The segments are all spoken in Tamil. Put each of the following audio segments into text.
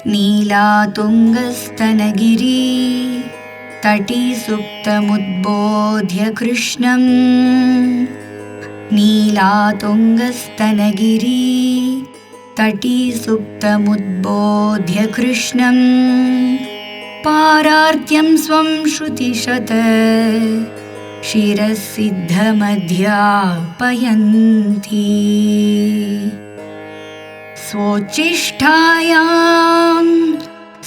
नीलातुङ्गस्तनगिरी तटी सुप्तमुद्बोध्य कृष्णं। नीलातुङ्गस्तनगिरी तटी सुप्तमुद्बोध्य कृष्णं। पारार्त्यं स्वं श्रुतिशत शिरसिद्धमध्यापयन्ती। स्वोच्छिष्टायां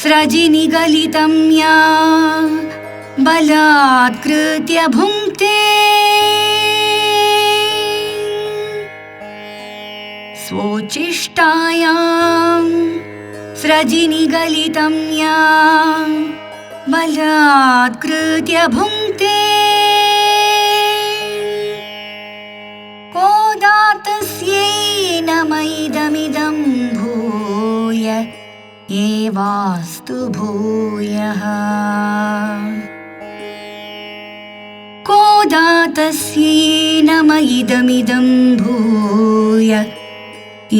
स्रजिनिगलितं या बलात्कृत्य भुङ्क्ते। स्वोच्छिष्टायां स्रजिनिगलितं या बलात्कृत्य भुङ्क्ते। कोदातस्यै नमैदमिदं भूय एवास्तु भूयः। कोदातस्यै नमैदमिदं भूय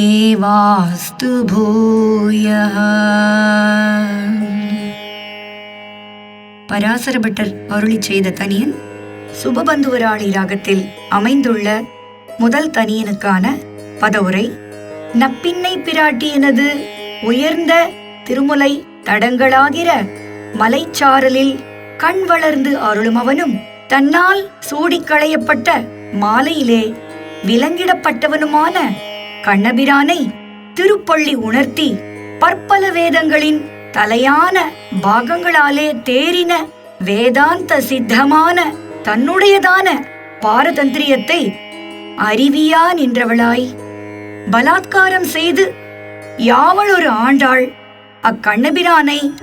एवास्तु भूयः। பராசரபட்டர் அருளி செய்த தனியன் சுபபந்துவராளி ராகத்தில் அமைந்துள்ள முதல் தனியனுக்கான பதவுரை. நப்பின்னை பிராட்டியனது உயர்ந்த திருமுலை தடங்களாகிற மலைச்சாரலில் கண் வளர்ந்து அருளுமவனும் தன்னால் சூடிக்களையப்பட்ட மாலையிலே விலங்கிடப்பட்டவனுமான கண்ணபிரானை திருப்பள்ளி உணர்த்தி பற்பல வேதங்களின் தலையான பாகங்களாலே தேறின வேதாந்த சித்தமான தன்னுடையதான பாரதந்திரியத்தை அறிவியா நின்றவளாய் பலாத்காரம் செய்து யாவளொரு ஆண்டாள் அக்கண்ணபிரானை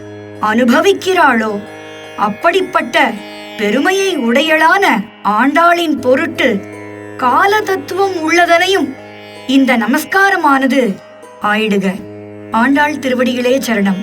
அனுபவிக்கிறாளோ அப்படிப்பட்ட பெருமையை உடையளான ஆண்டாளின் பொருட்டு கால தத்துவம் உள்ளதனையும் இந்த நமஸ்காரமானது ஆயிடுக. ஆண்டாள் திருவடிகளே சரணம்.